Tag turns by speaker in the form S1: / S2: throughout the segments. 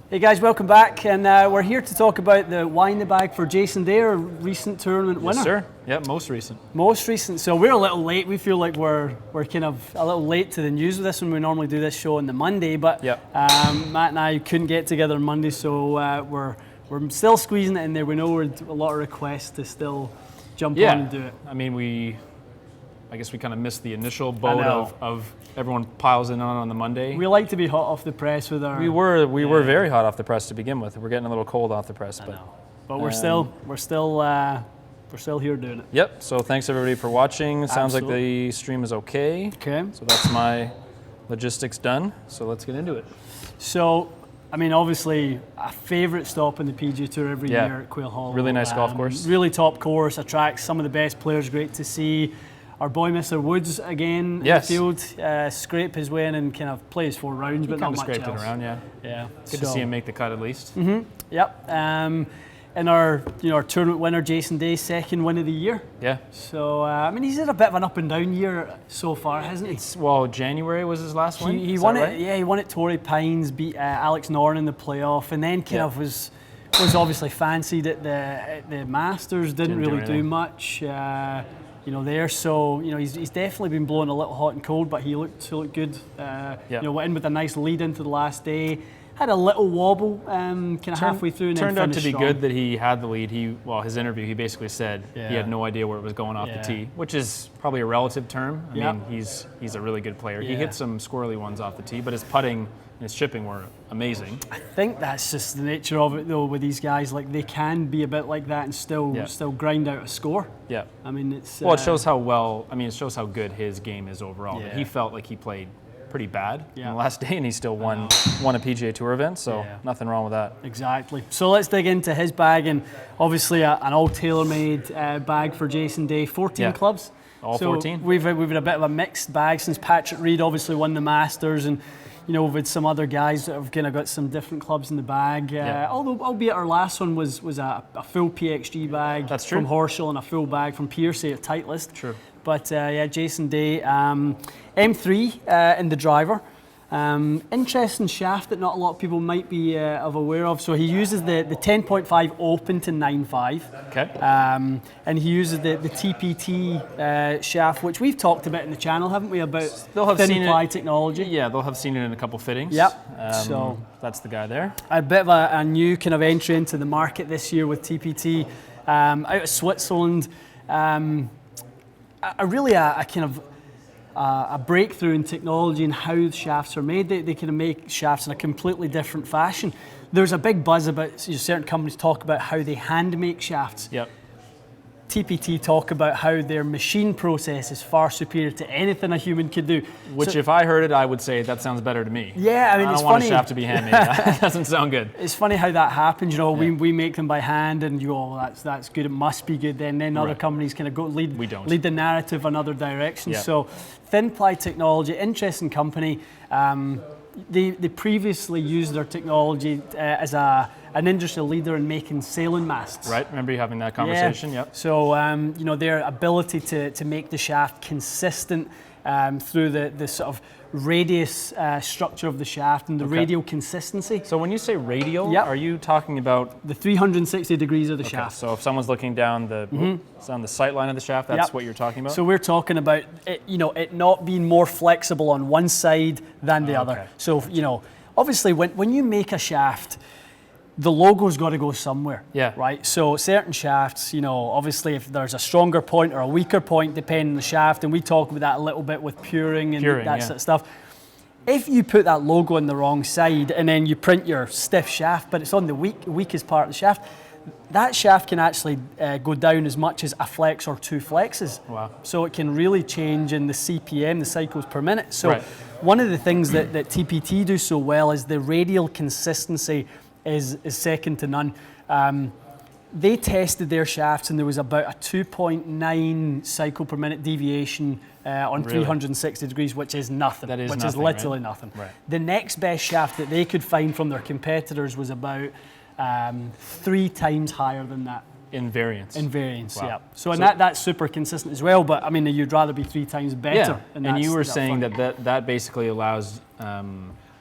S1: Hey guys, welcome back, and we're here to talk about the why in the bag for Jason Day, our recent tournament winner.
S2: Yes, sir. Yeah, most recent.
S1: Most recent. So we're a little late. We feel like we're kind of a little late to the news with this one. We normally do this show on the Monday, but Matt and I couldn't get together on Monday, so we're still squeezing it in there. We know we're a lot of requests to still jump on and do it.
S2: I mean, I guess we kind of missed the initial boat of everyone piles in on the Monday.
S1: We like to be hot off the press with our.
S2: We were very hot off the press to begin with. We're getting a little cold off the press,
S1: but we're still here doing it.
S2: Yep. So thanks everybody for watching. It sounds like the stream is okay.
S1: Okay.
S2: So that's my logistics done. So let's get into it.
S1: So, I mean, obviously, a favourite stop in the PGA Tour every year at Quail Hollow.
S2: Really nice golf course.
S1: Really top course, attracts some of the best players, great to see. Our boy Mr. Woods again in the field, scrape his way in and kind of play his 4 rounds, but not much else.
S2: Scraped it around,
S1: Yeah.
S2: Good to see him make the cut at least.
S1: Mm-hmm. Yep. And our tournament winner Jason Day, second win of the year.
S2: Yeah.
S1: So I mean, he's had a bit of an up and down year so far, hasn't he?
S2: Well, January was his last win.
S1: He won it. Yeah, he won at Torrey Pines, beat Alex Noren in the playoff, and then kind of was obviously fancied at the Masters. Didn't really do much. There. So, he's definitely been blowing a little hot and cold, but he looked good. Went in with a nice lead into the last day. Had a little wobble kind of halfway through and then
S2: turned out to be
S1: strong.
S2: Good that he had the lead. His interview, he basically said he had no idea where it was going off the tee, which is probably a relative term. I mean, he's a really good player. He hit some squirrely ones off the tee, but his putting and his chipping were amazing.
S1: I think that's just the nature of it, though, with these guys. Like, they can be a bit like that and still grind out a score. Yeah. I mean, it's...
S2: Well, it shows it shows how good his game is overall. He felt like he played pretty bad in the last day, and he still won a PGA Tour event, so nothing wrong with that.
S1: Exactly. So let's dig into his bag, and obviously an all tailor-made bag for Jason Day. 14 clubs.
S2: All 14.
S1: We've had a bit of a mixed bag since Patrick Reed obviously won the Masters, and we've had some other guys that have kind of got some different clubs in the bag. Although, albeit our last one was a full PXG bag from Horschel and a full bag from Piercy at Titleist. True. But Jason Day, M3 in the driver. Interesting shaft that not a lot of people might be aware of. So he uses the 10.5 open to 9.5.
S2: Okay.
S1: And he uses the TPT shaft, which we've talked about in the channel, haven't we? About thin ply technology.
S2: Yeah, they'll have seen it in a couple fittings.
S1: Yep.
S2: So that's the guy there.
S1: A bit of a new kind of entry into the market this year with TPT out of Switzerland. A breakthrough in technology and how the shafts are made. They kind of make shafts in a completely different fashion. There's a big buzz about certain companies talk about how they hand make shafts. Yep. TPT talk about how their machine process is far superior to anything a human could do.
S2: Which, if I heard it, I would say that sounds better to me.
S1: Yeah, I mean, it's funny. I don't want
S2: a shaft to be handmade. That doesn't sound good.
S1: It's funny how that happens. We make them by hand, and you go, well, that's good. It must be good. Then other companies kind of go lead the narrative in other directions. Yep. So, thin ply technology, interesting company. They previously used their technology as an industry leader in making sailing masts.
S2: Right, remember you having that conversation, yep.
S1: So, their ability to make the shaft consistent through the sort of radius structure of the shaft and the radial consistency.
S2: So when you say radial, are you talking about...
S1: The 360 degrees of the shaft.
S2: So if someone's looking down on the sight line of the shaft, that's what you're talking about?
S1: So we're talking about it not being more flexible on one side than the other. So, obviously when you make a shaft, the logo's got to go somewhere, right? So certain shafts, obviously if there's a stronger point or a weaker point depending on the shaft, and we talk about that a little bit with puring and that sort of stuff. If you put that logo on the wrong side and then you print your stiff shaft, but it's on the weakest part of the shaft, that shaft can actually go down as much as a flex or 2 flexes. Wow. So it can really change in the CPM, the cycles per minute. So one of the things that TPT do so well is the radial consistency is second to none. They tested their shafts and there was about a 2.9 cycle per minute deviation on 360 degrees, which is nothing.
S2: That is
S1: which
S2: nothing,
S1: is literally nothing. Right. The next best shaft that they could find from their competitors was about 3 times higher than that.
S2: In variance.
S1: In variance, wow. So that's super consistent as well, but I mean, you'd rather be 3 times better.
S2: Yeah, and you were saying that basically allows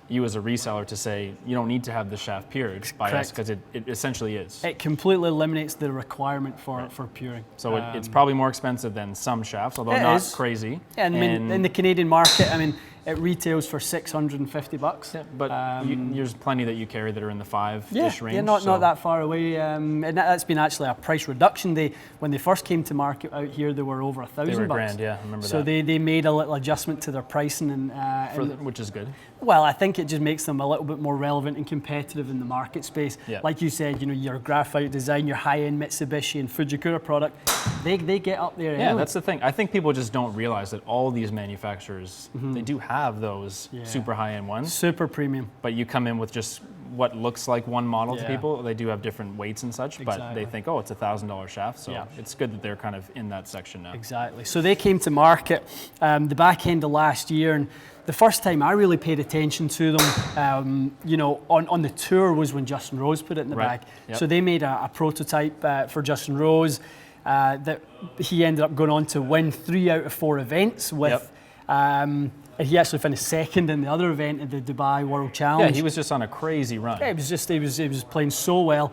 S2: you as a reseller to say you don't need to have the shaft pured by us because it essentially is.
S1: It completely eliminates the requirement for puring.
S2: So it's probably more expensive than some shafts, although not crazy.
S1: Yeah, and in the Canadian market, I mean, it retails for $650.
S2: Yeah, but there's plenty that you carry that are in the 5-ish range.
S1: Yeah, not that far away. And that's been actually a price reduction. When they first came to market out here, they were over $1,000.
S2: They were grand, yeah, I remember that.
S1: So they made a little adjustment to their pricing,
S2: which is good.
S1: Well, I think it just makes them a little bit more relevant and competitive in the market space. Yeah. Like you said, your graphite design, your high-end Mitsubishi and Fujikura product, they get up there.
S2: Yeah, that's the thing. I think people just don't realize that all these manufacturers, they do have those super high-end ones.
S1: Super premium.
S2: But you come in with just what looks like one model to people. They do have different weights and such, but they think, oh, it's $1,000 shaft. So it's good that they're kind of in that section now.
S1: Exactly. So they came to market the back end of last year, and the first time I really paid attention to them, on the tour was when Justin Rose put it in the bag. Yep. So they made a prototype for Justin Rose that he ended up going on to win 3 out of 4 events with. He actually finished second in the other event at the Dubai World Challenge.
S2: Yeah, he was just on a crazy run.
S1: Yeah, he was playing so well.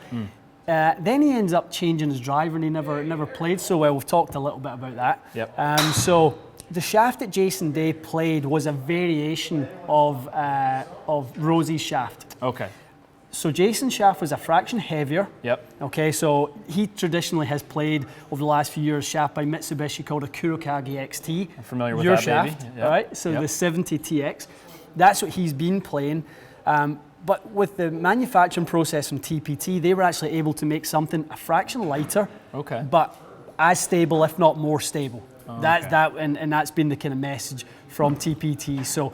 S1: Then he ends up changing his driver, and he never played so well. We've talked a little bit about that.
S2: Yep.
S1: So the shaft that Jason Day played was a variation of Rosie's shaft.
S2: Okay.
S1: So Jason's shaft was a fraction heavier.
S2: Yep.
S1: Okay, so he traditionally has played over the last few years shaft by Mitsubishi called a Kurokage XT.
S2: I'm familiar with
S1: your
S2: that,
S1: shaft,
S2: baby. Yep.
S1: All right, so the 70TX. That's what he's been playing. But with the manufacturing process from TPT, they were actually able to make something a fraction lighter, but as stable, if not more stable. And that's been the kind of message from TPT. So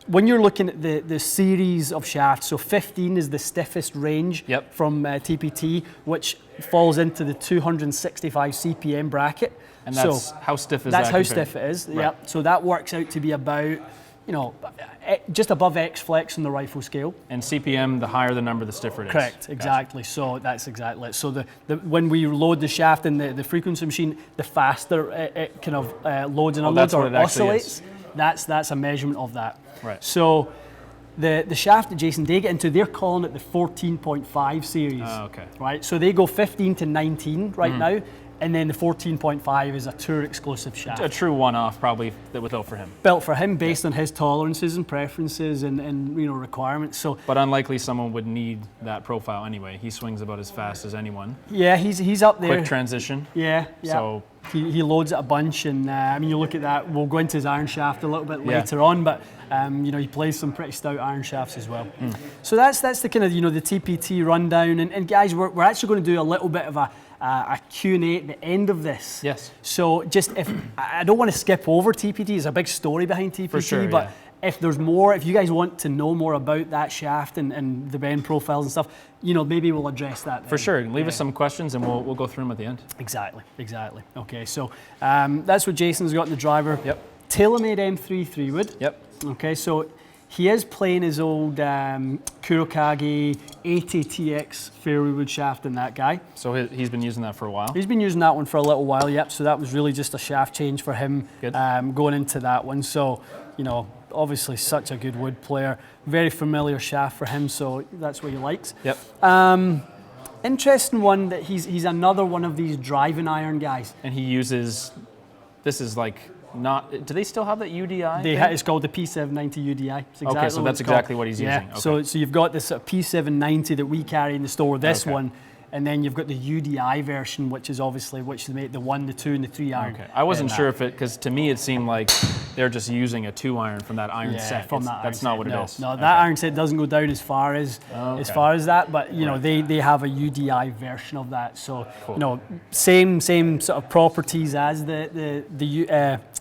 S1: when you're looking at the series of shafts, so 15 is the stiffest range from TPT, which falls into the 265 CPM bracket.
S2: And that's how stiff is that?
S1: That's how stiff it is. Right. Yep. So that works out to be about, just above X flex on the rifle scale.
S2: And CPM, the higher the number, the stiffer it is.
S1: Correct, exactly. Gotcha. So that's exactly it. So when we load the shaft in the frequency machine, the faster it kind of loads and unloads or oscillates. That's a measurement of that.
S2: Right.
S1: So the shaft that Jason Day get into, they're calling it the 14.5 series. Right. So they go 15 to 19 right now. And then the 14.5 is a tour exclusive shaft.
S2: A true one-off, probably, that was built for him.
S1: Built for him based on his tolerances and preferences and requirements. So,
S2: but unlikely someone would need that profile anyway. He swings about as fast as anyone.
S1: Yeah, he's up there.
S2: Quick transition.
S1: Yeah. So he loads it a bunch, and you look at that. We'll go into his iron shaft a little bit later on, but he plays some pretty stout iron shafts as well. So that's the kind of the TPT rundown. And guys, we're actually going to do a little bit of a Q&A at the end of this.
S2: Yes.
S1: So just if I don't want to skip over TPT, there's a big story behind TPT,
S2: for sure,
S1: but if there's more, if you guys want to know more about that shaft and the bend profiles and stuff, maybe we'll address that then.
S2: For sure. Leave us some questions and we'll go through them at the end.
S1: Exactly. Okay, so that's what Jason's got in the driver.
S2: Yep.
S1: TaylorMade M3 3-wood.
S2: Yep.
S1: Okay, so he is playing his old Kurokage 80TX fairway wood shaft in that guy.
S2: So he's been using that for a while?
S1: He's been using that one for a little while, yep. So that was really just a shaft change for him going into that one. So, obviously such a good wood player. Very familiar shaft for him, so that's what he likes.
S2: Yep.
S1: Interesting one that he's another one of these driving iron guys.
S2: And he uses, this is like, do they still have that UDI?
S1: It's called the P790 UDI.
S2: Okay, so that's exactly what he's using. Okay.
S1: So you've got this P790 that we carry in the store, this one, and then you've got the UDI version, which is obviously which they make the 1, the 2, and the 3 iron.
S2: Okay, I wasn't sure if because to me it seemed like they're just using a 2 iron from that iron set. That's not what it is.
S1: No, that iron set doesn't go down as far as that, but they have a UDI version of that. So same sort of properties as the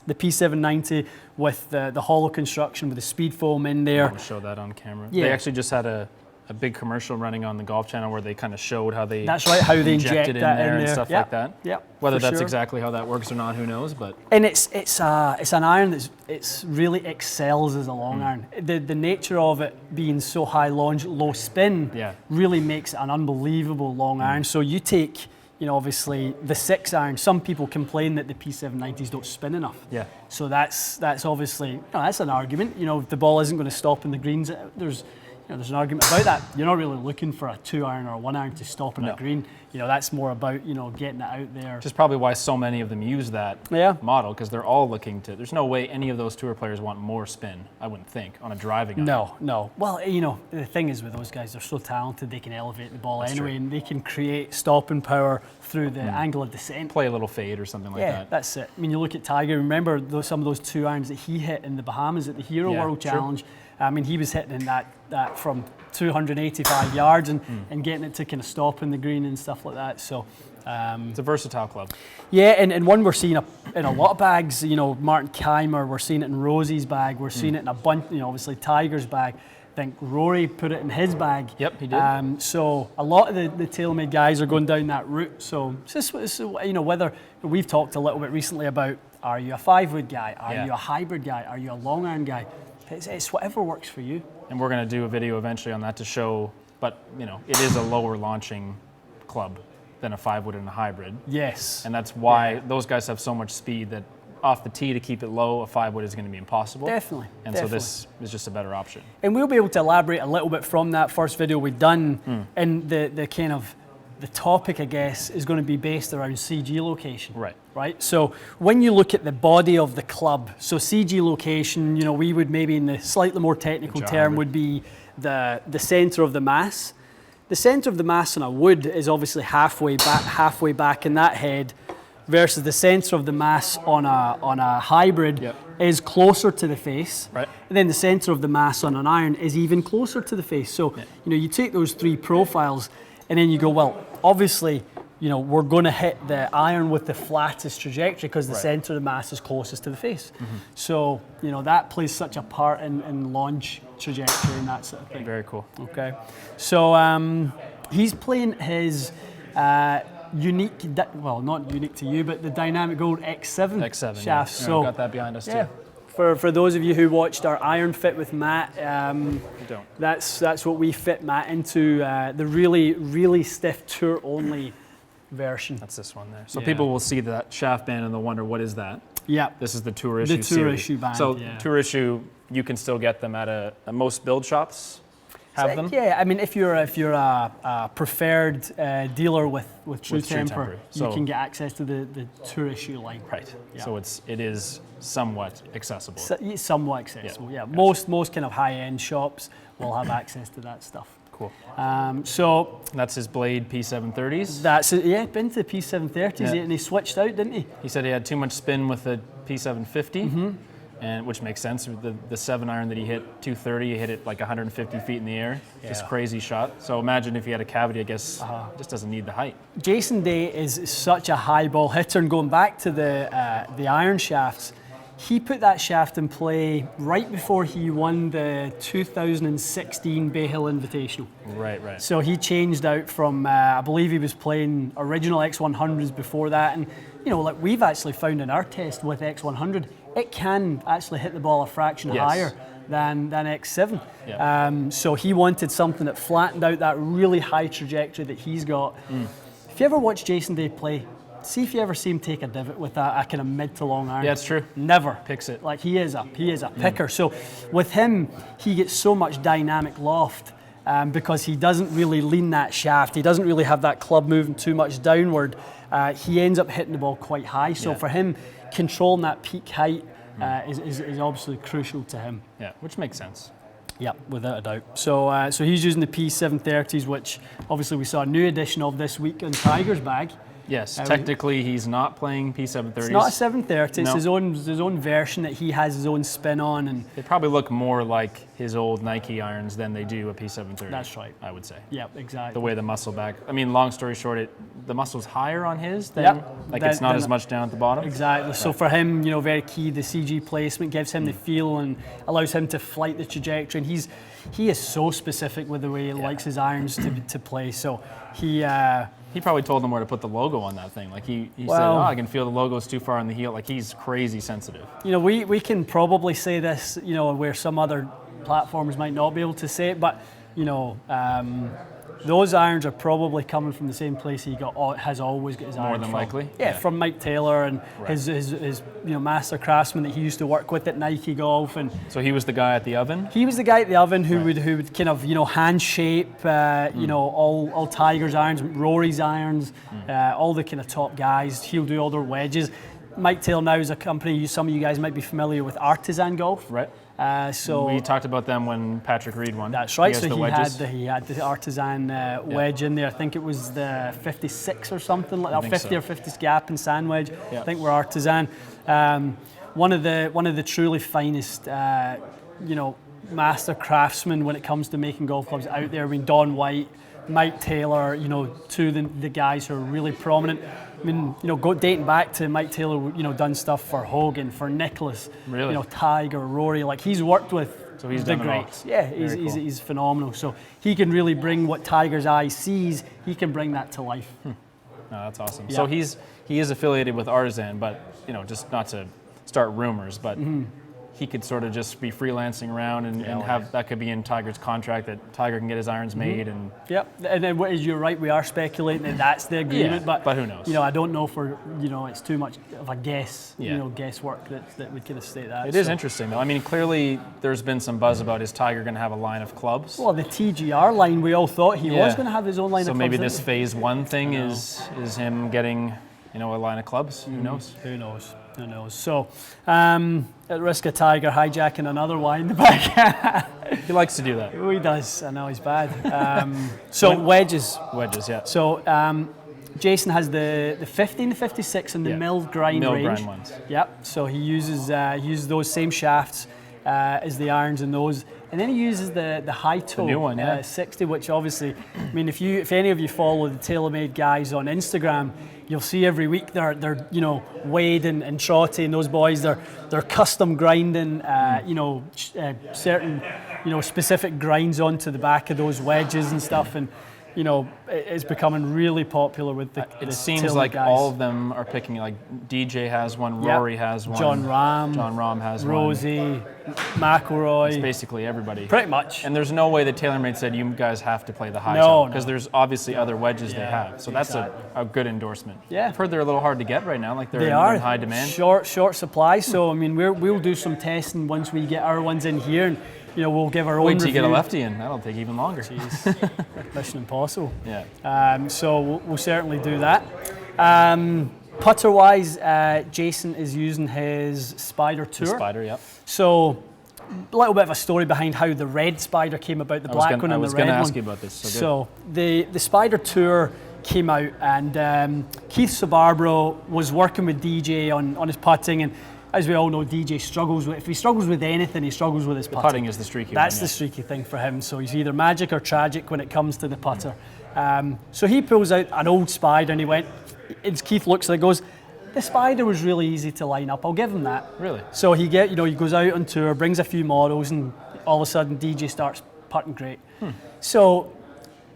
S1: P790 with the hollow construction with the speed foam in there.
S2: I want to show that on camera. Yeah. They actually just had a big commercial running on the Golf Channel where they kind of showed how they
S1: how they inject
S2: it
S1: that
S2: in there and stuff like that.
S1: Yeah.
S2: Whether that's exactly how that works or not, who knows? But
S1: it's an iron that's really excels as a long iron. The nature of it being so high launch, low spin really makes it an unbelievable long iron. So you take obviously the 6 iron, some people complain that the P790s don't spin enough.
S2: Yeah.
S1: So that's obviously, that's an argument. If the ball isn't going to stop in the greens, there's an argument about that. You're not really looking for a 2 iron or a 1 iron to stop in a green. That's more about, getting it out there.
S2: Which is probably why so many of them use that model, because they're all looking to, there's no way any of those tour players want more spin, I wouldn't think, on a driving iron.
S1: No. Well, the thing is with those guys, they're so talented, they can elevate the ball anyway,
S2: true.
S1: and they can create stopping power through the angle of descent.
S2: Play a little fade or something like that.
S1: Yeah, that's it. I mean, you look at Tiger, remember some of those 2 irons that he hit in the Bahamas at the Hero World Challenge. I mean, he was hitting in that from 285 yards and getting it to kind of stop in the green and stuff like that. So
S2: it's a versatile club.
S1: Yeah, and one we're seeing in a lot of bags. Martin Keimer, we're seeing it in Rosie's bag. We're seeing it in a bunch. Obviously Tiger's bag. I think Rory put it in his bag.
S2: Yep, he did.
S1: So a lot of the TaylorMade guys are going down that route. So it's just, whether we've talked a little bit recently about, are you a 5-wood guy? Are you a hybrid guy? Are you a long iron guy? It's whatever works for you.
S2: And we're going to do a video eventually on that to show, but it is a lower launching club than a 5-wood and a hybrid.
S1: Yes.
S2: And that's why those guys have so much speed that off the tee to keep it low, a 5-wood is going to be impossible.
S1: Definitely.
S2: So this is just a better option.
S1: And we'll be able to elaborate a little bit from that first video we've done, and the kind of the topic, I guess, is going to be based around CG location. Right. So when you look at the body of the club, so CG location, we would maybe in the slightly more technical term would be the center of the mass. The center of the mass on a wood is obviously halfway back in that head, versus the center of the mass on a hybrid is closer to the face.
S2: Right.
S1: And then the center of the mass on an iron is even closer to the face. So you take those 3 profiles, and then you go, well, obviously, we're going to hit the iron with the flattest trajectory because the center of the mass is closest to the face. So, that plays such a part in launch trajectory and that sort of thing.
S2: Very cool.
S1: Okay. So, he's playing his unique, not unique to you, but the Dynamic Gold X7 shaft. So,
S2: we've got that behind us too.
S1: For those of you who watched our Iron Fit with Matt, that's what we fit Matt into, the really, really stiff tour-only version.
S2: That's this one there. So people will see that shaft band and they'll wonder, what is that?
S1: Yeah.
S2: This is the tour issue
S1: series. The tour issue band,
S2: So tour issue, you can still get them at most build shops. Have them?
S1: Yeah, I mean, if you're a preferred dealer with True Temper, you can get access to the tour issue line.
S2: Right. Yeah. So it is somewhat accessible.
S1: Somewhat accessible. Yeah. Most kind of high-end shops will have access to that stuff.
S2: Cool.
S1: So
S2: that's his Blade P730s.
S1: That's it. Yeah, been to the P730s, and he switched out, didn't he?
S2: He said he had too much spin with the P750. And which makes sense. The 7 iron that he hit 230, he hit it like 150 feet in the air. Just crazy shot. So imagine if he had a cavity, I guess, just doesn't need the height. Jason
S1: Day is such a high ball hitter, and going back to the iron shafts, he put that shaft in play right before he won the 2016 Bay Hill Invitational.
S2: Right.
S1: So he changed out from, I believe he was playing original X100s before that, and like we've actually found in our test with X100, it can actually hit the ball a fraction higher than X7.
S2: Yeah.
S1: So he wanted something that flattened out that really high trajectory that he's got. If you ever watch Jason Day play, see if you ever see him take a divot with a kind of mid to long iron.
S2: Yeah, it's true.
S1: Never.
S2: Picks it.
S1: Like he is a picker. So with him, he gets so much dynamic loft because he doesn't really lean that shaft. He doesn't really have that club moving too much downward. He ends up hitting the ball quite high. So for him, controlling that peak height is obviously crucial to him.
S2: Yeah, which makes sense.
S1: Yeah, without a doubt. So he's using the P730s, which obviously we saw a new edition of this week on Tiger's bag.
S2: Yes, technically he's not playing P730s.
S1: It's not a 730. It's his own version that he has his own spin on, and
S2: they probably look more like his old Nike irons than they do a P730.
S1: That's right.
S2: I would say.
S1: Yeah, exactly.
S2: The way the muscle back. I mean, long story short, the muscle's higher on his than it's not as much down at the bottom.
S1: Exactly. Right. So for him, very key. The CG placement gives him the feel and allows him to flight the trajectory. And he is so specific with the way he likes his irons to play. So he probably told them where to put the logo on that thing. Like he said, I can feel the logo's too far on the heel. Like he's crazy sensitive. We can probably say this, where some other platforms might not be able to say it, but those irons are probably coming from the same place he has always got his irons
S2: more than
S1: from.
S2: likely.
S1: Yeah, from Mike Taylor and his master craftsman that he used to work with at Nike Golf. And
S2: so he was the guy at the oven.
S1: He was the guy at the oven who would kind of hand shape all Tiger's irons, Rory's irons, all the kind of top guys. He'll do all their wedges. Mike Taylor now is a company some of you guys might be familiar with, Artisan Golf.
S2: Right.
S1: So
S2: we talked about them when Patrick Reed won.
S1: That's right. So he had the Artisan wedge in there. I think it was the 56 or something like that, 50 or 50 gap and sand wedge. I think we're Artisan. One of the truly finest, master craftsmen when it comes to making golf clubs out there. I mean, Don White, Mike Taylor, two of the guys who are really prominent. I mean, dating back to Mike Taylor, done stuff for Hogan, for Nicklaus,
S2: really?
S1: Tiger, Rory. Like, he's worked with the greats. Yeah, he's phenomenal. So he can really bring what Tiger's eye sees. He can bring that to life.
S2: No, that's awesome. Yeah. So he is affiliated with Artisan, but just not to start rumors, but. He could sort of just be freelancing around and have that could be in Tiger's contract that Tiger can get his irons made and.
S1: Yep, and then you're right. We are speculating that that's the agreement, but
S2: who knows?
S1: I don't know for it's too much of a guess. Guesswork that would kind of state that.
S2: It is interesting though. I mean, clearly there's been some buzz about is Tiger going to have a line of clubs?
S1: Well, the TGR line, we all thought he was going to have his own line of clubs.
S2: So maybe this phase 1 thing is him getting a line of clubs. Who knows?
S1: Who knows? So, at risk of Tiger hijacking another wine in the back.
S2: He likes to do that.
S1: Oh, he does. I know he's bad. So wedges.
S2: Wedges, yeah.
S1: So Jason has the 50 and the 56 in the milled grind range.
S2: Milled grind ones.
S1: Yep. So he uses those same shafts as the irons in those. And then he uses the high toe,
S2: the new one,
S1: 60, which obviously, I mean, if any of you follow the TaylorMade guys on Instagram, you'll see every week they're Wade and Trotty and those boys, they're custom grinding, certain, specific grinds onto the back of those wedges and stuff, and it's becoming really popular with the
S2: It seems
S1: TaylorMade
S2: like
S1: guys.
S2: all of them are picking, like DJ has one, Rory has one,
S1: John Rahm
S2: has
S1: Rosie,
S2: one,
S1: McIlroy.
S2: It's basically everybody.
S1: Pretty much.
S2: And there's no way that TaylorMade said you guys have to play the high toe because there's obviously other wedges they have. So that's a good endorsement.
S1: Yeah.
S2: I've heard they're a little hard to get right now. Like they're in high demand.
S1: Short supply. So I mean, we'll do some testing once we get our ones in here, and we'll give our own review.
S2: Wait till you get a lefty in. That'll take even longer.
S1: Jeez. Mission impossible.
S2: Yeah.
S1: So we'll certainly do that. Putter wise, Jason is using his Spider Tour.
S2: The Spider, yeah.
S1: So a little bit of a story behind how the red Spider came about, the black one and the red one. I was going
S2: to ask you about this.
S1: So the Spider Tour came out, and Keith Sabarbro was working with DJ on his putting, and as we all know, DJ struggles with, if he struggles with anything, he struggles with his putting.
S2: Putting is the streaky
S1: That's
S2: one,
S1: the streaky thing for him. So he's either magic or tragic when it comes to the putter. So he pulls out an old Spider, and he went, as Keith looks at it, goes, the Spider was really easy to line up. I'll give him that.
S2: Really?
S1: So he goes out on tour, brings a few models, and all of a sudden DJ starts putting great. So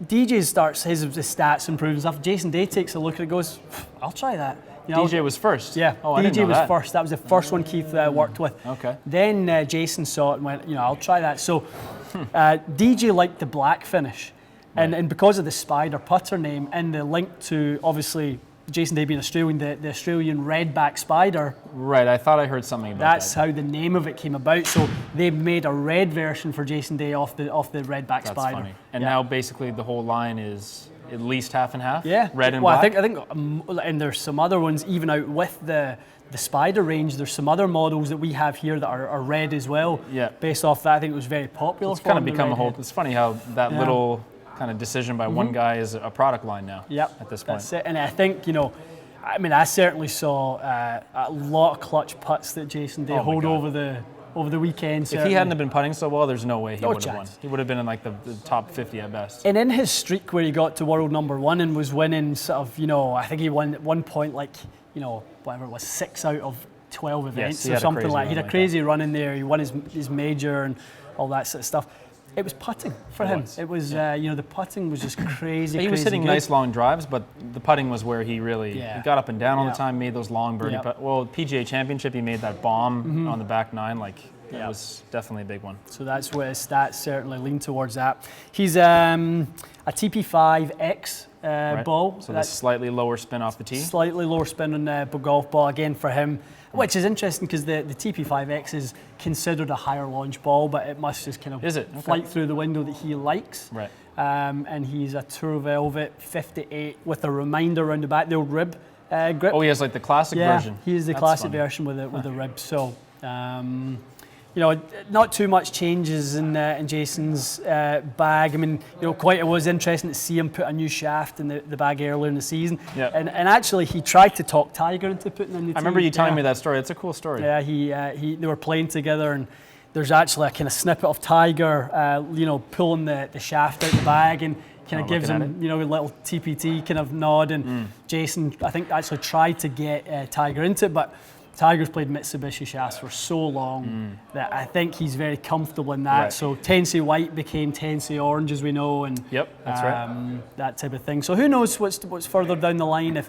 S1: DJ starts his stats improving stuff. Jason Day takes a look at it, goes, I'll try that.
S2: DJ was first?
S1: Yeah,
S2: oh, I didn't know
S1: DJ was
S2: that.
S1: first. That was the first one Keith worked with.
S2: Okay.
S1: Then Jason saw it and went, I'll try that. So DJ liked the black finish.
S2: Right.
S1: And because of the Spider putter name and the link to, obviously, Jason Day being Australian, the Australian redback Spider.
S2: Right, I thought I heard something about that.
S1: That's how the name of it came about. So they made a red version for Jason Day off the redback Spider.
S2: That's funny. And now basically the whole line is at least half and half?
S1: Yeah.
S2: Red and black?
S1: I think, and there's some other ones even out with the Spider range. There's some other models that we have here that are red as well.
S2: Yeah.
S1: Based off that, I think it was very popular.
S2: It's kind of become a whole. It's funny how that little kind of decision by one guy is a product line now.
S1: Yep.
S2: At this point.
S1: That's it. And I think I certainly saw a lot of clutch putts that Jason Day hold over the weekend.
S2: If he hadn't have been putting so well, there's no way he would have won.
S1: chance.
S2: He would have been in like the top 50 at best.
S1: And in his streak where he got to world number one and was winning sort of, I think he won at one point whatever it was, 6 out of 12 events or something like that. He had a crazy run in there. He won his major and all that sort of stuff. It was putting for him. It was, the putting was just crazy.
S2: He was hitting nice long drives, but the putting was where he really he got up and down all the time, made those long birdie putts. Well, PGA Championship, he made that bomb on the back nine. Like That was definitely a big one.
S1: So that's what his stats certainly lean towards that. He's a TP5X ball.
S2: So that's slightly lower spin off the tee.
S1: Slightly lower spin on the golf ball again for him, which is interesting because the TP5X is considered a higher launch ball, but it must just kind of flight through the window that he likes.
S2: Right.
S1: And he's a Tour Velvet 58 with a reminder around the back, the old rib grip.
S2: Oh, he has like the classic version.
S1: Yeah, he is the classic version with the rib. So, you know, not too much changes in Jason's bag. I mean, you know, it was interesting to see him put a new shaft in the bag earlier in the season. Yeah. And actually, he tried to talk Tiger into putting in the tee.
S2: I remember you telling me that story. It's a cool story.
S1: Yeah, they were playing together, and there's actually a kind of snippet of Tiger, you know, pulling the shaft out the bag and kind of gives him, you know, a little TPT kind of nod. And Jason, I think, actually tried to get Tiger into it, but Tiger's played Mitsubishi shafts for so long that I think he's very comfortable in that. Right. So Tennessee White became Tennessee Orange, as we know, and
S2: that's right.
S1: That type of thing. So who knows what's further down the line if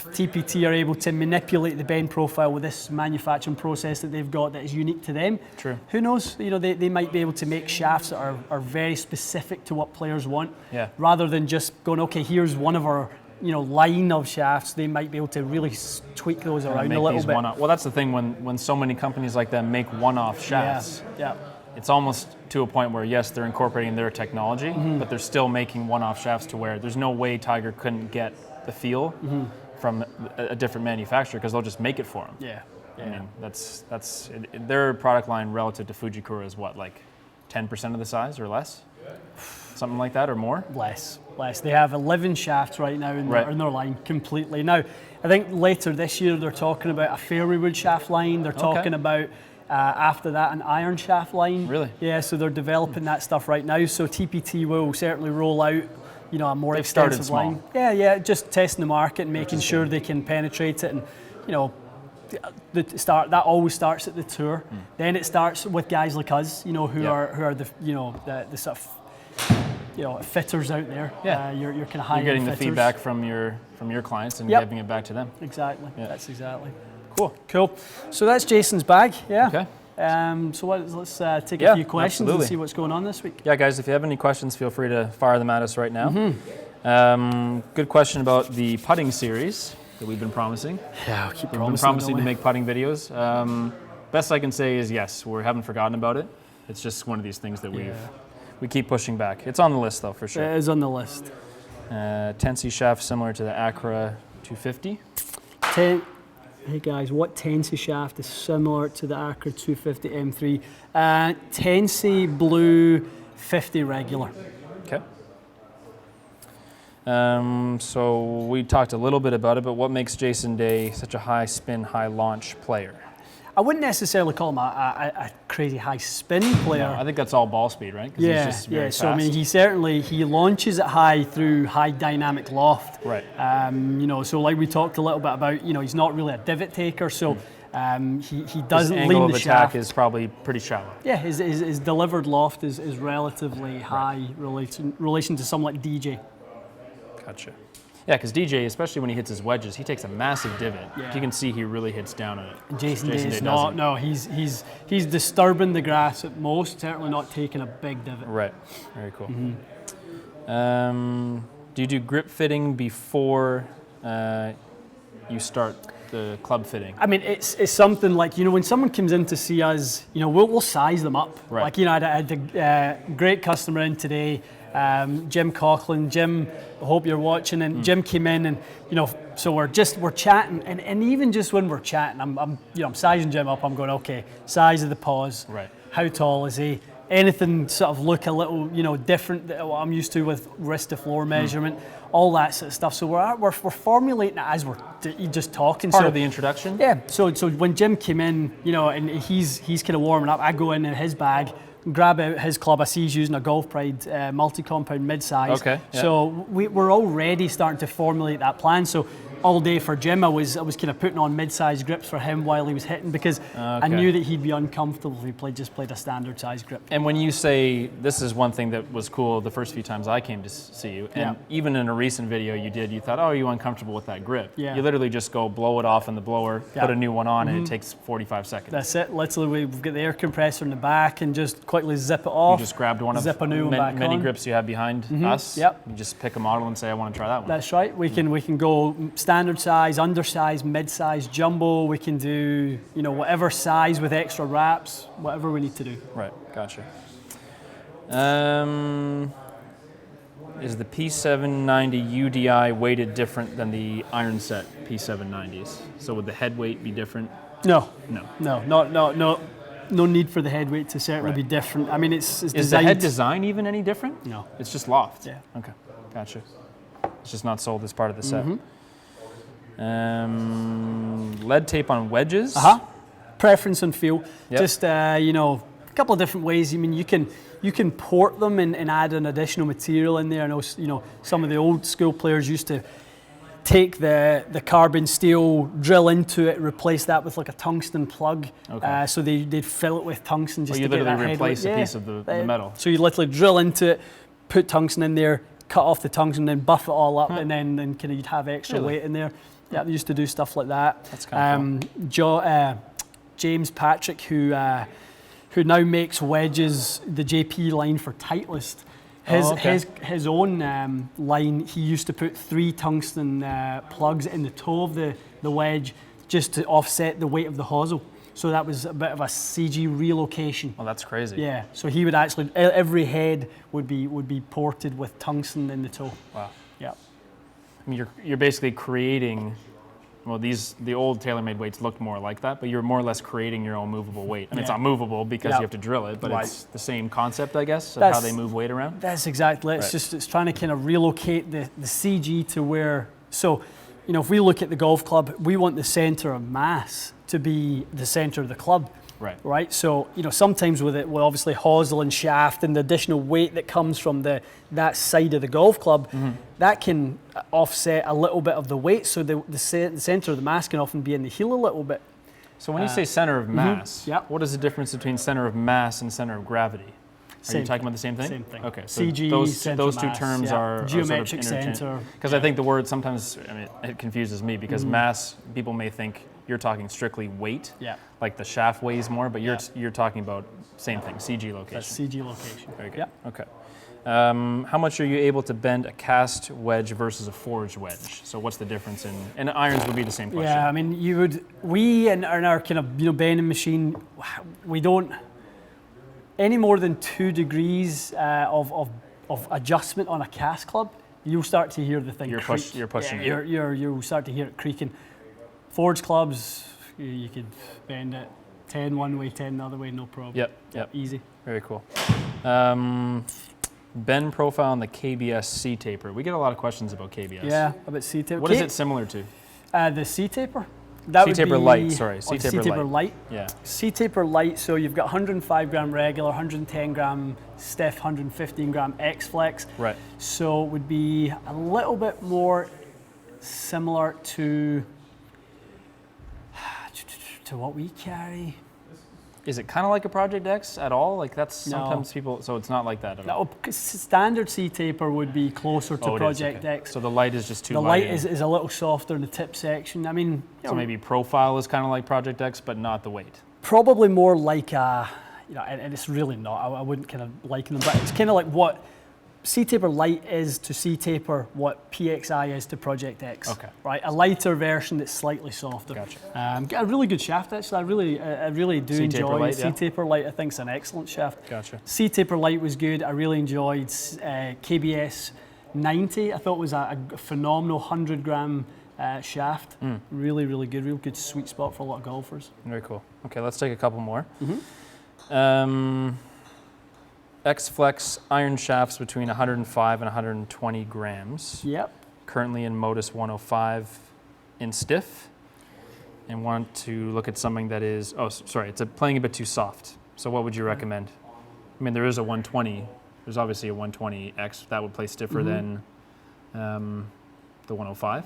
S1: TPT are able to manipulate the bend profile with this manufacturing process that they've got that is unique to them.
S2: True.
S1: Who knows? You know, they might be able to make shafts that are very specific to what players want. Yeah. Rather than just going, okay, here's one of our, you know, line of shafts. They might be able to really tweak those around a little bit.
S2: Well, that's the thing when so many companies like that make one-off shafts. Yeah. It's almost to a point where, yes, they're incorporating their technology, but they're still making one-off shafts to where there's no way Tiger couldn't get the feel from a different manufacturer because they'll just make it for him.
S1: Yeah.
S2: I mean, that's their product line relative to Fujikura is what, like 10% of the size or less? Something like that or more?
S1: Less. They have 11 shafts right now in their line completely. Now, I think later this year they're talking about a fairway wood shaft line. They're talking about, after that, an iron shaft line.
S2: Really?
S1: Yeah, so they're developing that stuff right now. So TPT will certainly roll out, you know, a more extensive line. Yeah, just testing the market and making sure they can penetrate it. And, you know, that always starts at the tour. Then it starts with guys like us, you know, who are the, you know, the sort of, you know, fitters out there. Yeah, you're kind of high.
S2: You're getting the feedback from your clients and giving it back to them.
S1: Exactly. Yeah. That's exactly. Cool. So that's Jason's bag. Yeah.
S2: Okay.
S1: So let's take a few questions and see what's going on this week.
S2: Yeah, guys, if you have any questions, feel free to fire them at us right now. Good question about the putting series that we've been promising.
S1: Yeah, we'll keep
S2: promising to make putting videos. Best I can say is yes, we haven't forgotten about it. It's just one of these things that we keep pushing back. It's on the list though, for sure.
S1: It is on the list.
S2: Tennessee shaft similar to the Acura 250.
S1: Hey guys, what Tennessee shaft is similar to the Acura 250 M3? Tennessee Blue 50 regular.
S2: Okay. So we talked a little bit about it, but what makes Jason Day such a high spin, high launch player?
S1: I wouldn't necessarily call him a crazy high spin player.
S2: No, I think that's all ball speed, right?
S1: Yeah. So I mean, he launches it high through high dynamic loft.
S2: Right.
S1: You know, so like we talked a little bit about, you know, he's not really a divot taker, so he doesn't lean the shaft. His angle of attack
S2: is probably pretty shallow.
S1: Yeah, his delivered loft is relatively high relation to someone like DJ.
S2: Gotcha. Yeah, because DJ, especially when he hits his wedges, he takes a massive divot. Yeah. You can see he really hits down on it.
S1: Jason Day is not. No, he's disturbing the grass at most. Certainly not taking a big divot.
S2: Right. Very cool. Do you do grip fitting before you start the club fitting? I
S1: mean, it's something like, you know, when someone comes in to see us, you know, we'll size them up.
S2: Right.
S1: Like, you know, I had a great customer in today. Jim Coughlin. Jim, I hope you're watching. And Jim came in, and you know, so we're chatting, and even just when we're chatting, I'm sizing Jim up. I'm going, okay, size of the paws.
S2: Right.
S1: How tall is he? Anything sort of look a little, you know, different than what I'm used to with wrist to floor measurement, all that sort of stuff. So we're formulating it as we're just talking.
S2: Part of the introduction.
S1: Yeah. So when Jim came in, you know, and he's kind of warming up, I go in his bag, grab out his club. I see he's using a Golf Pride multi-compound mid-size.
S2: Okay. Yeah.
S1: So we're already starting to formulate that plan. So all day for Jim, I was kind of putting on mid-sized grips for him while he was hitting, because I knew that he'd be uncomfortable if he just played a standard size grip.
S2: And when you say, this is one thing that was cool the first few times I came to see you, and even in a recent video you thought, oh, are you uncomfortable with that grip?
S1: Yeah.
S2: You literally just go blow it off in the blower, put a new one on, and it takes 45 seconds.
S1: That's it. Literally, we've got the air compressor in the back and just quickly zip it off.
S2: You just grabbed one of
S1: zip a new one back
S2: many
S1: on.
S2: grips you have behind us.
S1: Yep.
S2: You just pick a model and say, I want to try that one.
S1: That's right. We can go standard size, undersize, mid-size, jumbo. We can do, you know, whatever size with extra wraps, whatever we need to do.
S2: Right, gotcha. Is the P790 UDI weighted different than the iron set P790s? So would the head weight be different?
S1: No.
S2: No.
S1: No need for the head weight to certainly be different. I mean, it's
S2: Is
S1: designed.
S2: the head design even any different?
S1: No.
S2: It's just loft?
S1: Yeah.
S2: Okay, gotcha. It's just not sold as part of the set. Lead tape on wedges?
S1: Preference and feel.
S2: Yep.
S1: Just, you know, a couple of different ways. I mean, you can port them and add an additional material in there. I know, you know, some of the old school players used to take the carbon steel, drill into it, replace that with like a tungsten plug.
S2: Okay.
S1: So they'd fill it with tungsten just
S2: you
S1: to get that
S2: literally
S1: head
S2: replace
S1: weight.
S2: a piece of the metal.
S1: So you literally drill into it, put tungsten in there, cut off the tungsten, then buff it all up, and then kind of you'd have extra weight in there. Yeah, they used to do stuff like that.
S2: That's kind of
S1: cool. James Patrick, who now makes wedges, the JP line for Titleist. His own line, he used to put 3 tungsten plugs in the toe of the wedge just to offset the weight of the hosel. So that was a bit of a CG relocation.
S2: Oh, that's crazy.
S1: Yeah, so he would actually, every head would be ported with tungsten in the toe.
S2: Wow.
S1: Yeah.
S2: I mean, you're basically creating, well, the old TaylorMade weights looked more like that, but you're more or less creating your own movable weight. And it's not movable because you have to drill it, but it's the same concept, I guess, of how they move weight around.
S1: That's exactly it. It's trying to kind of relocate the CG to where, so, you know, if we look at the golf club, we want the center of mass to be the center of the club. Right. So, you know, sometimes with obviously hosel and shaft and the additional weight that comes from that side of the golf club, that can offset a little bit of the weight. So the center of the mass can often be in the heel a little bit.
S2: So when you say center of mass, what is the difference between center of mass and center of gravity? Are you talking about the same thing?
S1: Same thing.
S2: Okay, so
S1: CG,
S2: those two
S1: mass,
S2: terms are
S1: geometric
S2: sort of
S1: center.
S2: Because I think the word sometimes, I mean, it confuses me because mass, people may think you're talking strictly weight, like the shaft weighs more, but you're talking about same thing, CG location.
S1: That's CG location.
S2: Very good. Okay. How much are you able to bend a cast wedge versus a forged wedge? So what's the difference in? And irons would be the same question.
S1: Yeah, I mean, we in our kind of bending machine, we don't any more than 2 degrees of adjustment on a cast club, you'll start to hear the thing creak.
S2: You're pushing it.
S1: You'll start to hear it creaking. Forged clubs, you could bend it 10 one way, 10 the other way, no problem.
S2: Yep.
S1: Easy.
S2: Very cool. Bend profile on the KBS C-taper. We get a lot of questions about KBS.
S1: Yeah, about C-taper.
S2: What is it similar to?
S1: The C-taper. C-taper
S2: light, sorry. C-taper
S1: light.
S2: Yeah.
S1: C-taper light, so you've got 105 gram regular, 110 gram stiff, 115 gram X-Flex.
S2: Right.
S1: So it would be a little bit more similar to what we carry.
S2: Is it kind of like a Project X at all? Like that's sometimes people, so it's not like that at all?
S1: No, standard C-taper would be closer to Project X.
S2: So the light is just too light.
S1: The light is a little softer in the tip section. I mean,
S2: so maybe profile is kind of like Project X, but not the weight.
S1: Probably more like a, you know, and it's really not. I wouldn't kind of liken them, but it's kind of like what C-taper light is to C-taper what PXI is to Project X.
S2: Okay.
S1: Right, a lighter version that's slightly softer.
S2: Gotcha.
S1: Got a really good shaft actually. I really do enjoy
S2: light,
S1: C-taper light. I think it's an excellent shaft.
S2: Gotcha.
S1: C-taper light was good. I really enjoyed KBS 90. I thought it was a phenomenal 100 gram shaft. Really, really good. Real good sweet spot for a lot of golfers.
S2: Very cool. Okay, let's take a couple more. X-Flex iron shafts between 105 and 120 grams.
S1: Yep.
S2: Currently in Modus 105 in stiff. And want to look at something that is, it's playing a bit too soft. So what would you recommend? I mean, there is a 120. There's obviously a 120X that would play stiffer than the 105.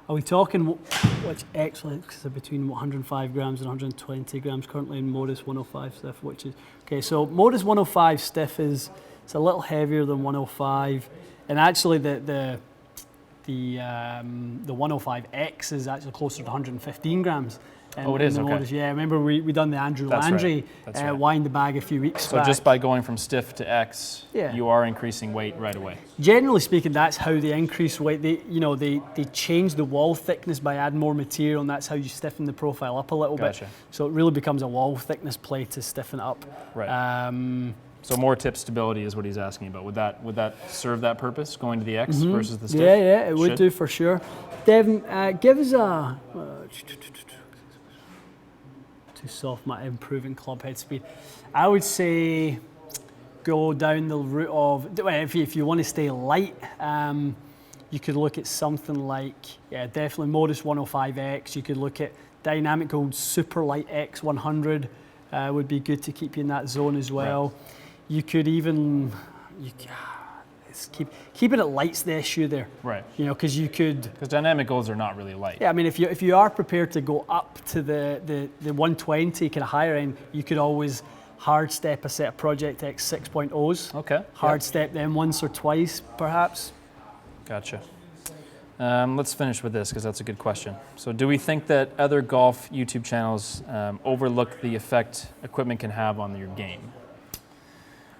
S1: Are we talking which X-links are between 105 grams and 120 grams currently in Modus 105 stiff, which is, okay, so Modus 105 stiff it's a little heavier than 105, and actually the 105X is actually closer to 115 grams.
S2: It is, okay.
S1: Modus. Yeah, remember we done the Andrew Landry wind the bag a few weeks back.
S2: So just by going from stiff to X, you are increasing weight right away.
S1: Generally speaking, that's how they increase weight. They change the wall thickness by adding more material, and that's how you stiffen the profile up a little bit. So it really becomes a wall thickness play to stiffen it up.
S2: Right. So more tip stability is what he's asking about. Would that serve that purpose, going to the X versus the stiff?
S1: Yeah, it would do for sure. Devin, give us a... too soft, my improving club head speed. I would say go down the route of, if you want to stay light, you could look at something like, definitely Modus 105X. You could look at Dynamic Gold Super Light X100 would be good to keep you in that zone as well. Right. You could even, keeping it light's the issue there.
S2: Right.
S1: Because you could... Because
S2: dynamic golds are not really light.
S1: Yeah, I mean, if you are prepared to go up to the 120 kind of higher end, you could always hard step a set of Project X 6.0s.
S2: Okay.
S1: Hard step them once or twice, perhaps.
S2: Gotcha. Let's finish with this because that's a good question. So do we think that other golf YouTube channels overlook the effect equipment can have on your game?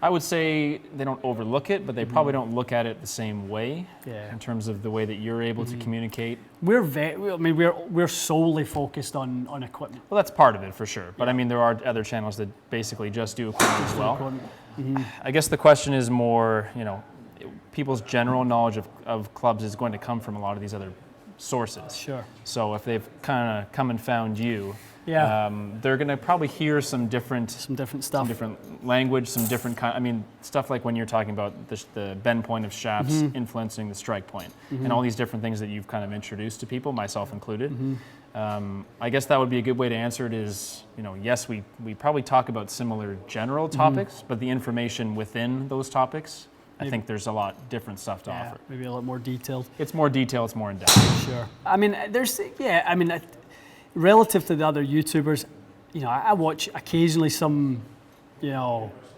S2: I would say they don't overlook it, but they probably don't look at it the same way in terms of the way that you're able to communicate.
S1: We're solely focused on equipment.
S2: Well, that's part of it for sure. But I mean, there are other channels that basically just do equipment as well. I guess the question is more, people's general knowledge of clubs is going to come from a lot of these other sources.
S1: Sure.
S2: So if they've kind of come and found you, they're going to probably hear some different stuff, some different language, some different kind. I mean, stuff like when you're talking about the bend point of shafts influencing the strike point, and all these different things that you've kind of introduced to people, myself included. I guess that would be a good way to answer it. Is yes, we probably talk about similar general topics, but the information within those topics, I think there's a lot different stuff to offer.
S1: Maybe a lot more detailed.
S2: It's more detailed. It's more in depth.
S1: Sure. I mean, relative to the other YouTubers, I watch occasionally some,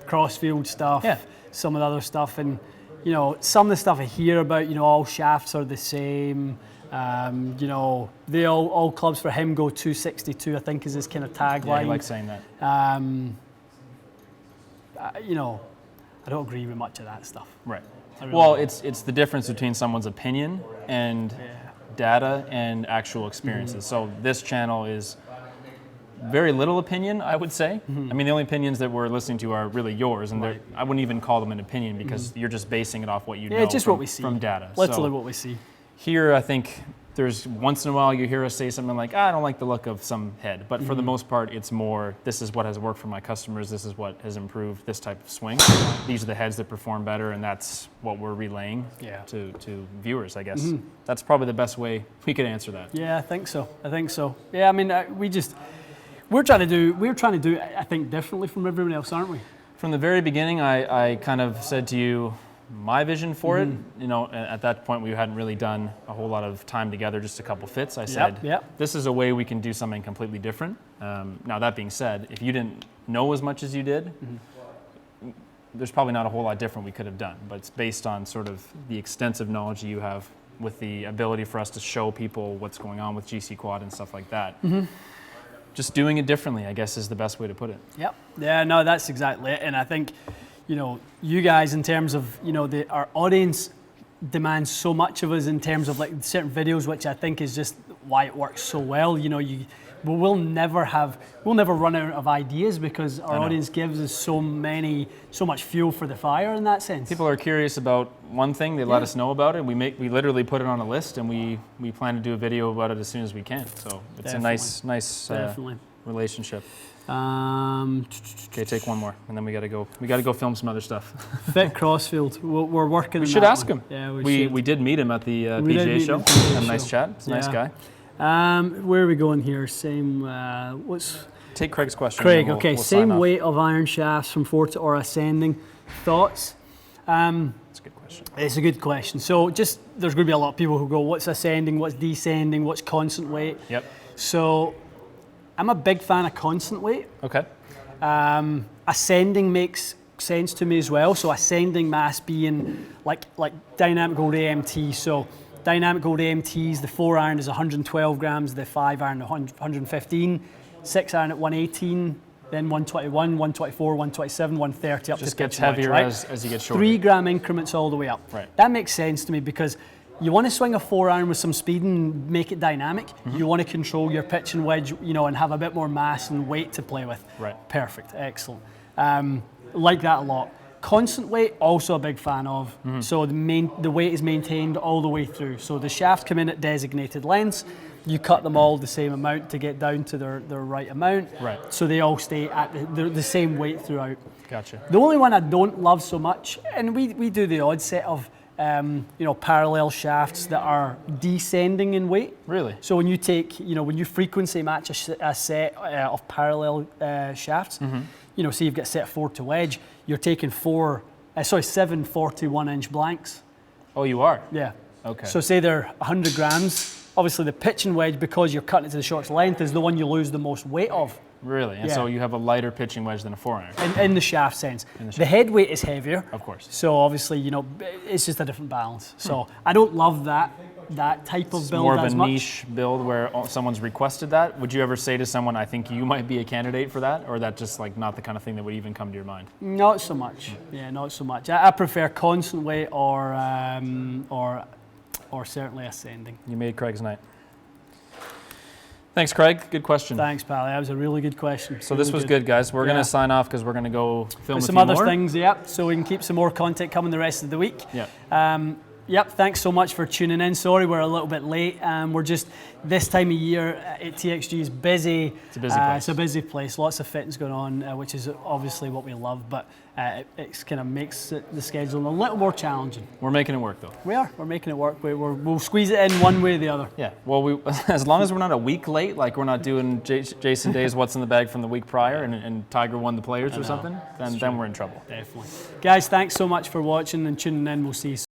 S1: crossfield stuff, some of the other stuff, and some of the stuff I hear about, all shafts are the same. They all clubs for him go 262, I think is his kind of tagline.
S2: Yeah, he likes saying that.
S1: I don't agree with much of that stuff.
S2: Right. Well, it's the difference between someone's opinion and data and actual experiences. So this channel is very little opinion, I would say. I mean, the only opinions that we're listening to are really yours, and I wouldn't even call them an opinion because you're just basing it off what you know
S1: just what we see
S2: from data.
S1: Literally what we see.
S2: Here, I think there's once in a while you hear us say something like, I don't like the look of some head, but for the most part, it's more, this is what has worked for my customers, this is what has improved this type of swing. These are the heads that perform better, and that's what we're relaying to viewers, I guess. That's probably the best way we could answer that.
S1: Yeah, I think so. Yeah, I mean, we're trying to do, I think, differently from everyone else, aren't we?
S2: From the very beginning, I kind of said to you, my vision for it, at that point we hadn't really done a whole lot of time together, just a couple fits. I said, this is a way we can do something completely different. Now that being said, if you didn't know as much as you did, there's probably not a whole lot different we could have done, but it's based on sort of the extensive knowledge you have with the ability for us to show people what's going on with GC Quad and stuff like that. Just doing it differently, I guess, is the best way to put it. Yep.
S1: Yeah, no, that's exactly it. And I think, you guys, in terms of, our audience demands so much of us in terms of like certain videos, which I think is just why it works so well. We'll never run out of ideas because our audience gives us so much fuel for the fire in that sense.
S2: People are curious about one thing, they let us know about it, and we literally put it on a list, and we plan to do a video about it as soon as we can. So it's a nice relationship. Okay, take one more, and then we gotta go film some other stuff.
S1: Fit Crossfield, we're working.
S2: We should ask him. Yeah, we did meet him at the PGA show. Had a nice chat. He's a nice guy.
S1: Where are we going here? Same.
S2: take Craig's question.
S1: Craig, okay, same weight of iron shafts from forte or ascending. Thoughts?
S2: That's a good question.
S1: It's a good question. So there's going to be a lot of people who go, what's ascending, what's descending, what's constant weight?
S2: Yep.
S1: So I'm a big fan of constant weight.
S2: Okay.
S1: Ascending makes sense to me as well. So ascending mass being like dynamic gold AMT. So dynamic gold AMTs, the 4 iron is 112 grams, the 5 iron 115, 6 iron at 118, then 121, 124, 127, 130 up to
S2: just gets
S1: pitching
S2: heavier
S1: wedge, right?
S2: as you get shorter.
S1: 3 gram increments all the way up.
S2: Right.
S1: That makes sense to me because you want to swing a 4 iron with some speed and make it dynamic. Mm-hmm. You want to control your pitch and wedge, and have a bit more mass and weight to play with.
S2: Right.
S1: Perfect. Excellent. Like that a lot. Constant weight, also a big fan of. Mm-hmm. So the weight is maintained all the way through. So the shafts come in at designated lengths. You cut them all the same amount to get down to their right amount.
S2: Right.
S1: So they all stay at the same weight throughout.
S2: Gotcha.
S1: The only one I don't love so much, and we do the odd set of parallel shafts that are descending in weight.
S2: Really?
S1: So when you take, when you frequency match a set of parallel shafts, mm-hmm. Say you've got a set of 4 to wedge, you're taking 7 41-inch blanks.
S2: Oh, you are?
S1: Yeah.
S2: Okay.
S1: So say they're 100 grams. Obviously the pitch and wedge, because you're cutting it to the shortest length, is the one you lose the most weight of.
S2: Really? And so you have a lighter pitching wedge than a 4 iron?
S1: In the shaft sense. The head weight is heavier.
S2: Of course.
S1: So obviously, it's just a different balance. So I don't love that type of build
S2: more of
S1: as
S2: a
S1: much.
S2: niche build where someone's requested that. Would you ever say to someone, I think you might be a candidate for that? Or that just not the kind of thing that would even come to your mind?
S1: Not so much. Yeah, not so much. I prefer constant weight or certainly ascending.
S2: You made Craig's night. Thanks, Craig. Good question.
S1: Thanks, Pally. That was a really good question.
S2: So this was good, guys. We're going to sign off because we're going to go film
S1: some other things, so we can keep some more content coming the rest of the week.
S2: Yeah.
S1: Thanks so much for tuning in. Sorry we're a little bit late. We're just, this time of year at TXG is busy.
S2: It's a busy place.
S1: It's a busy place. Lots of fittings going on, which is obviously what we love, but it kind of makes the schedule a little more challenging.
S2: We're making it work, though.
S1: We are. We're making it work. We'll squeeze it in one way or the other.
S2: Yeah. Well, as long as we're not a week late, like we're not doing Jason Day's What's in the Bag from the week prior and Tiger won the players or something, then we're in trouble.
S1: Definitely. Guys, thanks so much for watching and tuning in. We'll see you soon.